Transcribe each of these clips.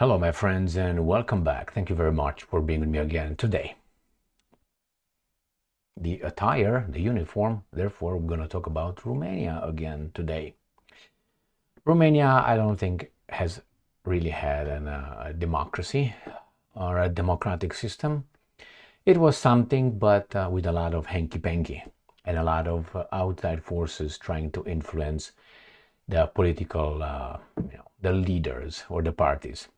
Hello, my friends, and welcome back. Thank you very much for being with me again today. The attire, the uniform, therefore, we're going to talk about Romania again today. Romania, I don't think, has really had a democracy or a democratic system. It was something, but with a lot of hanky-panky and a lot of outside forces trying to influence the political, the leaders or the parties.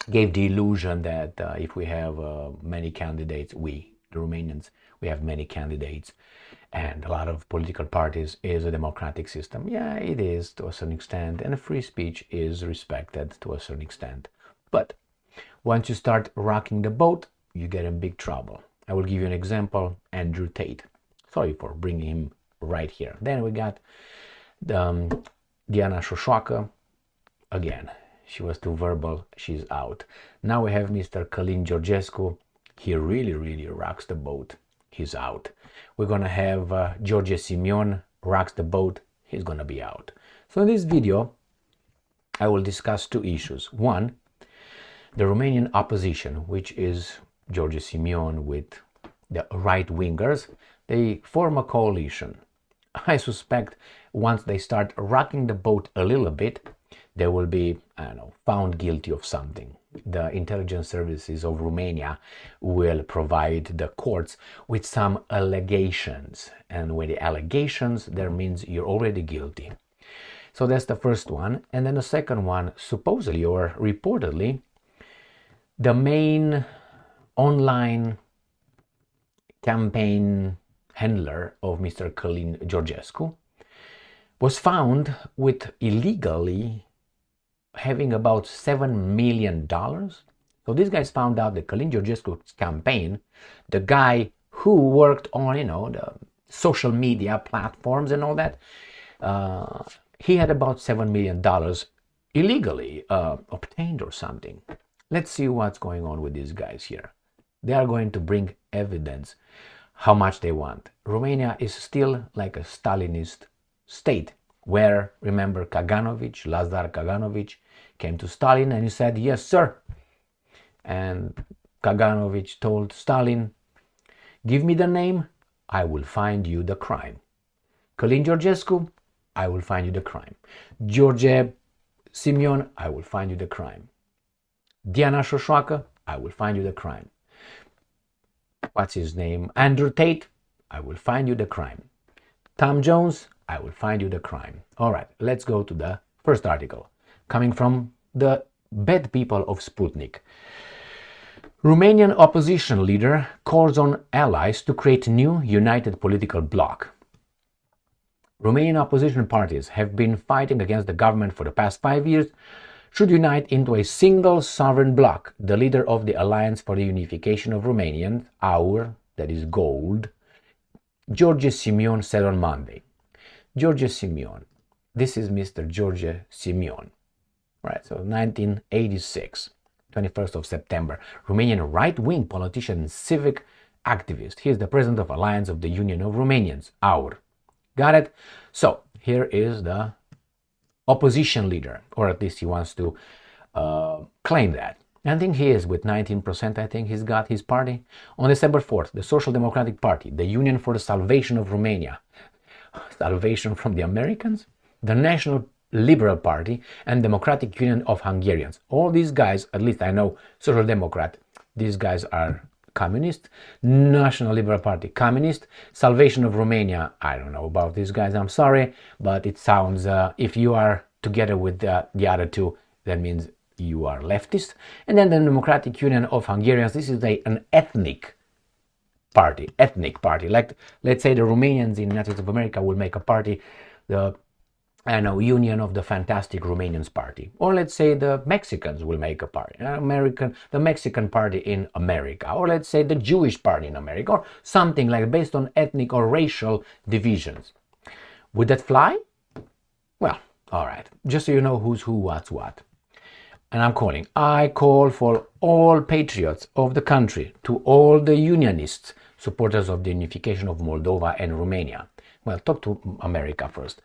Gave the illusion that if we have many candidates, the Romanians, we have many candidates and a lot of political parties is a democratic system. Yeah, it is to a certain extent, and free speech is respected to a certain extent. But once you start rocking the boat, you get in big trouble. I will give you an example, Andrew Tate. Sorry for bringing him right here. Then we got Diana Șoșoacă again. She was too verbal, she's out. Now we have Mr. Călin Georgescu. He really rocks the boat. He's out. We're gonna have Simion rocks the boat. He's gonna be out. So in this video, I will discuss two issues. One, the Romanian opposition, which is Simion with the right-wingers. They form a coalition. I suspect once they start rocking the boat a little bit, they will be, I don't know, found guilty of something. The intelligence services of Romania will provide the courts with some allegations. And with the allegations, that means you're already guilty. So that's the first one. And then the second one, supposedly or reportedly, the main online campaign handler of Mr. Călin Georgescu was found with illegally having about $7 million. So these guys found out that Călin Georgescu's campaign, the guy who worked on, the social media platforms and all that, he had about $7 million illegally obtained or something. Let's see what's going on with these guys here. They are going to bring evidence how much they want. Romania is still like a Stalinist state where, remember, Lazar Kaganovic came to Stalin and he said, yes, sir. And Kaganovic told Stalin, give me the name, I will find you the crime. Călin Georgescu, I will find you the crime. Simion, I will find you the crime. Diana Șoșoacă, I will find you the crime. What's his name? Andrew Tate, I will find you the crime. Tom Jones, I will find you the crime. All right, let's go to the first article, coming from the bad people of Sputnik. Romanian opposition leader calls on allies to create new united political bloc. Romanian opposition parties have been fighting against the government for the past 5 years, should unite into a single sovereign bloc. The leader of the Alliance for the Unification of Romanians, AUR, that is gold, George Simion, said on Monday. George Simion, this is Mr. George Simion, right? So 1986, 21st of September, Romanian right-wing politician and civic activist. He is the president of Alliance of the Union of Romanians, AUR. Got it? So here is the opposition leader, or at least he wants to claim that. I think he is with 19%, I think he's got his party. On December 4th, the Social Democratic Party, the Union for the Salvation of Romania, salvation from the Americans, the National Liberal Party, and Democratic Union of Hungarians. All these guys, at least I know, Social Democrat, these guys are communist. National Liberal Party, communist. Salvation of Romania, I don't know about these guys, I'm sorry, but it sounds, if you are together with the other two, that means you are leftist. And then the Democratic Union of Hungarians, this is an ethnic party, like, let's say the Romanians in the United States of America will make a party, the Union of the Fantastic Romanians Party, or let's say the Mexicans will make a party, the Mexican Party in America, or let's say the Jewish Party in America, or something like based on ethnic or racial divisions. Would that fly? Well, all right, just so you know who's who, what's what. And I call for all patriots of the country, to all the unionists, supporters of the unification of Moldova and Romania. Well, talk to America first.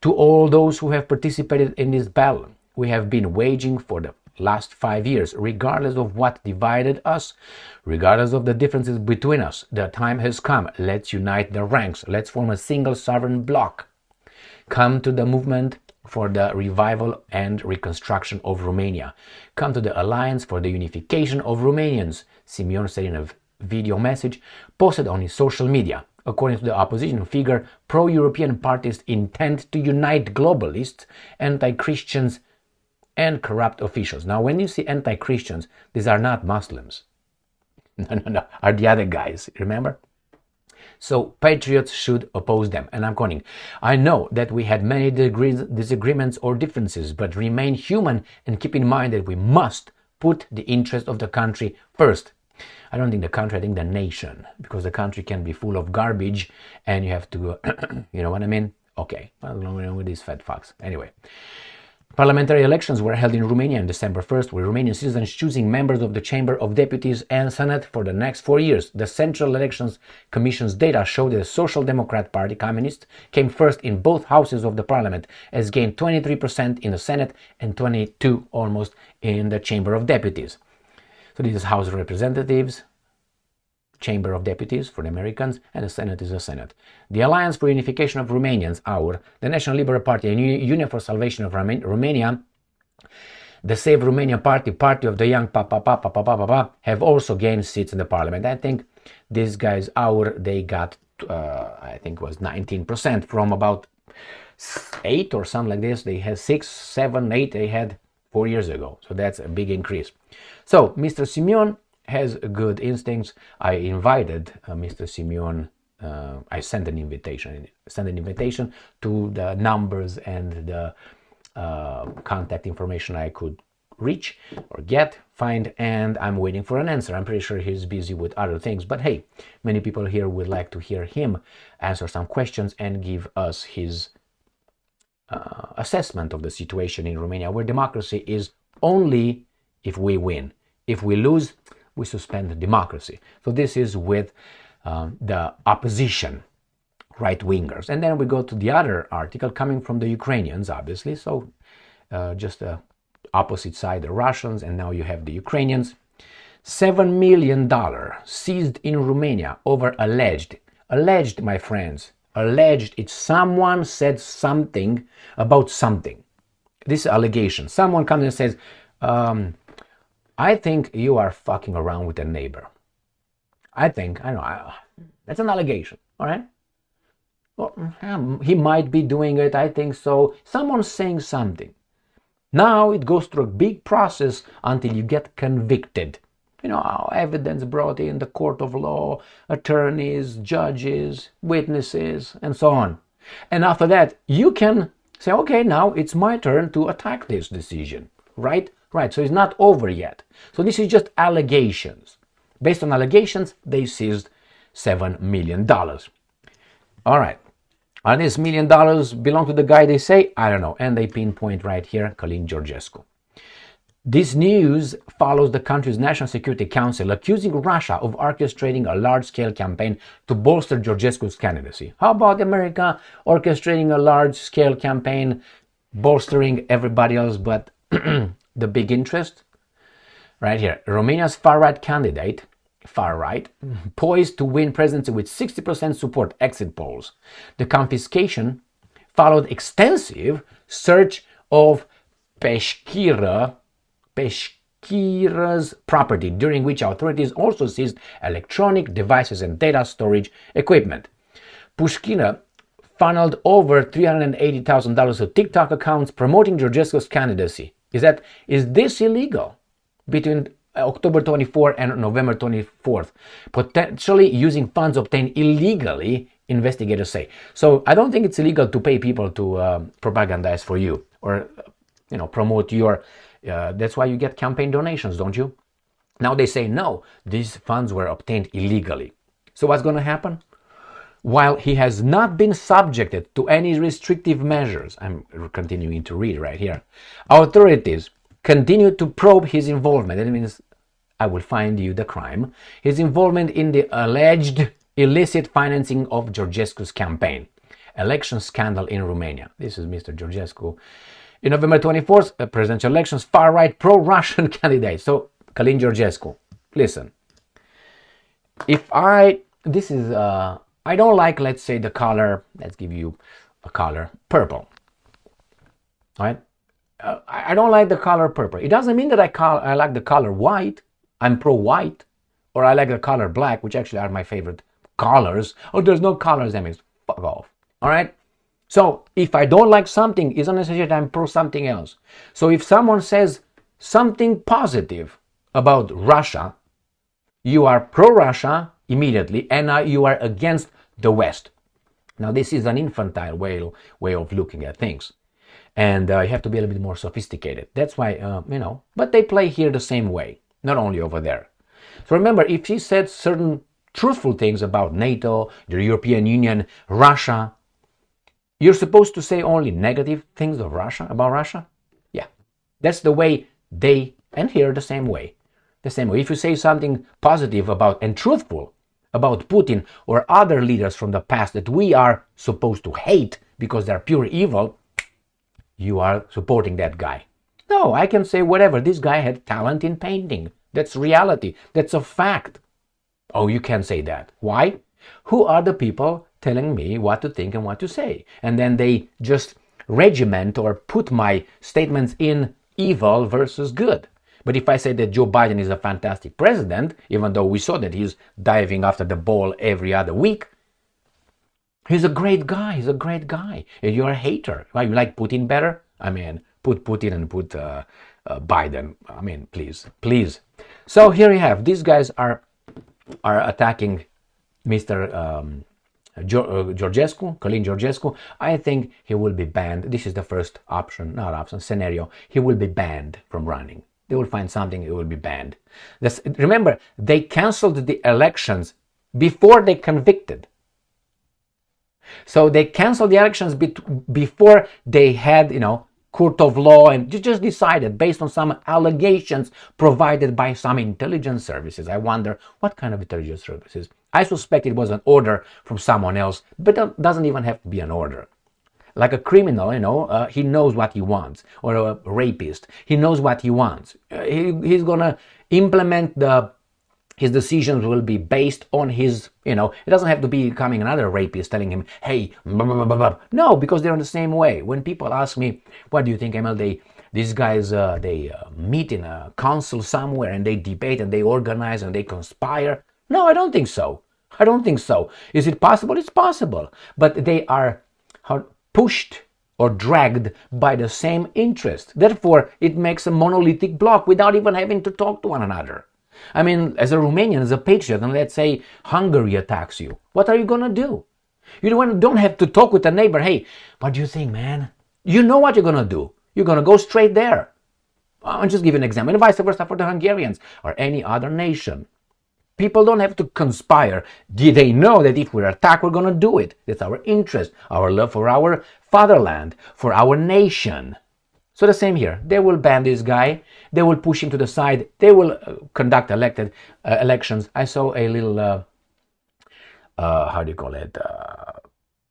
To all those who have participated in this battle we have been waging for the last 5 years, regardless of what divided us, regardless of the differences between us. The time has come. Let's unite the ranks. Let's form a single sovereign bloc. Come to the movement for the revival and reconstruction of Romania. Come to the Alliance for the Unification of Romanians, Simion said in a video message posted on his social media. According to the opposition figure, pro-European parties intend to unite globalists, anti-Christians, and corrupt officials. Now, when you see anti-Christians, these are not Muslims. No, are the other guys, remember? So patriots should oppose them. And I'm quoting, I know that we had many disagreements or differences, but remain human and keep in mind that we must put the interest of the country first. I don't think the country, I think the nation, because the country can be full of garbage and you have to, you know what I mean? Okay, what's wrong with these fat fucks? Anyway. Parliamentary elections were held in Romania on December 1st, with Romanian citizens choosing members of the Chamber of Deputies and Senate for the next 4 years. The Central Elections Commission's data showed that the Social Democrat Party, Communist, came first in both houses of the parliament, as gained 23% in the Senate and 22% almost in the Chamber of Deputies. So this is House of Representatives, Chamber of Deputies for the Americans, and the Senate is the Senate. The Alliance for Unification of Romanians, AUR, the National Liberal Party, and Union for Salvation of Romania, the Save Romania Party, Party of the Young, have also gained seats in the parliament. I think these guys, AUR, they got, I think it was 19% from about 8 or something like this. They had 6, 7, 8 they had 4 years ago. So that's a big increase. So Mr. Simion has good instincts. I invited Mr. Simion. I sent an invitation. To the numbers and the contact information I could reach or find, and I'm waiting for an answer. I'm pretty sure he's busy with other things, but hey, many people here would like to hear him answer some questions and give us his assessment of the situation in Romania, where democracy is only if we win. If we lose, we suspend democracy. So this is with the opposition, right-wingers. And then we go to the other article coming from the Ukrainians, obviously. So just the opposite side, the Russians, and now you have the Ukrainians. $7 million seized in Romania over alleged, my friends, alleged. It's someone said something about something. This allegation. Someone comes and says, I think you are fucking around with a neighbor. I know, that's an allegation, all right? Well, he might be doing it, I think so. Someone's saying something. Now it goes through a big process until you get convicted. You know, evidence brought in, the court of law, attorneys, judges, witnesses, and so on. And after that, you can say, okay, now it's my turn to attack this decision, right? Right, so it's not over yet. So this is just allegations. Based on allegations, they seized $7 million. All right. Are these $1 million belong to the guy they say? I don't know. And they pinpoint right here, Georgescu. This news follows the country's National Security Council accusing Russia of orchestrating a large-scale campaign to bolster Georgescu's candidacy. How about America orchestrating a large-scale campaign, bolstering everybody else but the big interest? Right here, Romania's far-right candidate, poised to win presidency with 60% support, exit polls. The confiscation followed extensive search of Peșchira's property, during which authorities also seized electronic devices and data storage equipment. Peșchira funneled over $380,000 to TikTok accounts promoting Georgescu's candidacy. Is this illegal? Between October 24 and November 24th, potentially using funds obtained illegally, investigators say. So I don't think it's illegal to pay people to propagandize for you or, promote your. That's why you get campaign donations, don't you? Now they say no, these funds were obtained illegally. So what's going to happen? While he has not been subjected to any restrictive measures, I'm continuing to read right here, authorities continue to probe his involvement. That means I will find you the crime. His involvement in the alleged illicit financing of Georgescu's campaign. Election scandal in Romania. This is Mr. Georgescu. In November 24th, presidential elections, far-right pro-Russian candidate. So, Călin Georgescu, listen. I don't like, let's say, the color, let's give you a color, purple. All right? I don't like the color purple. It doesn't mean that I like the color white. I'm pro-white. Or I like the color black, which actually are my favorite colors. Oh, there's no colors, that means fuck off. All right? So if I don't like something, it's not necessarily that I'm pro something else. So if someone says something positive about Russia, you are pro-Russia immediately, and you are against the West. Now, this is an infantile way of looking at things. And you have to be a little bit more sophisticated. That's why, but they play here the same way, not only over there. So remember, if he said certain truthful things about NATO, the European Union, Russia, you're supposed to say only negative things of Russia, about Russia? Yeah. That's the way and here the same way. The same way. If you say something positive about and truthful about Putin or other leaders from the past that we are supposed to hate because they're pure evil, you are supporting that guy. No, I can say whatever. This guy had talent in painting. That's reality. That's a fact. Oh, you can't say that. Why? Who are the people telling me what to think and what to say? And then they just regiment or put my statements in evil versus good. But if I say that Joe Biden is a fantastic president, even though we saw that he's diving after the ball every other week, he's a great guy. He's a great guy. And you're a hater. Why, you like Putin better? I mean, put Putin and put Biden. I mean, please. So here you have. These guys are attacking Mr. Georgescu, Călin Georgescu. I think he will be banned. This is the first scenario. He will be banned from running. They will find something, it will be banned. Remember, they canceled the elections before they convicted. So they canceled the elections before they had, court of law, and just decided based on some allegations provided by some intelligence services. I wonder what kind of intelligence services. I suspect it was an order from someone else, but it doesn't even have to be an order. Like a criminal, he knows what he wants, or a rapist, he knows what he wants. He's gonna implement his decisions will be based on his, it doesn't have to be coming another rapist telling him, hey, blah, blah, blah, blah. No, because they're in the same way. When people ask me, what do you think, Emil, these guys, they meet in a council somewhere and they debate and they organize and they conspire. No, I don't think so. Is it possible? It's possible. But they are pushed or dragged by the same interest. Therefore, it makes a monolithic block without even having to talk to one another. I mean, as a Romanian, as a patriot, and let's say Hungary attacks you, what are you going to do? You don't have to talk with a neighbor. Hey, what do you think, man? You know what you're going to do. You're going to go straight there. I'll just give you an example. And vice versa for the Hungarians or any other nation. People don't have to conspire. They know that if we're attacked, we're going to do it. That's our interest, our love for our fatherland, for our nation. So the same here. They will ban this guy. They will push him to the side. They will conduct elections. I saw a little, on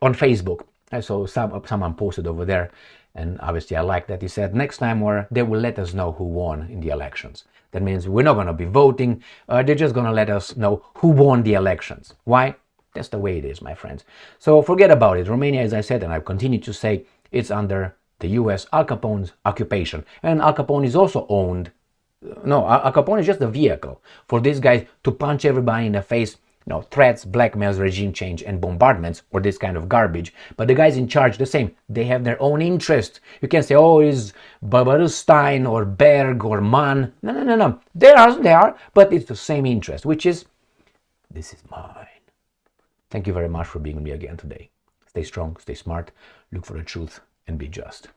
Facebook. I saw someone posted over there. And obviously I like that. He said next time they will let us know who won in the elections. That means we're not going to be voting. They're just going to let us know who won the elections. Why? That's the way it is, my friends. So forget about it. Romania, as I said, and I continue to say, it's under the U.S. Al Capone's occupation. And Al Capone is also owned. No, Al Capone is just a vehicle for these guys to punch everybody in the face. Threats, blackmails, regime change, and bombardments, or this kind of garbage. But the guys in charge, the same. They have their own interest. You can say, oh, is Babarustein or Berg or Mann. No. They are, but it's the same interest, which is, this is mine. Thank you very much for being with me again today. Stay strong, stay smart, look for the truth, and be just.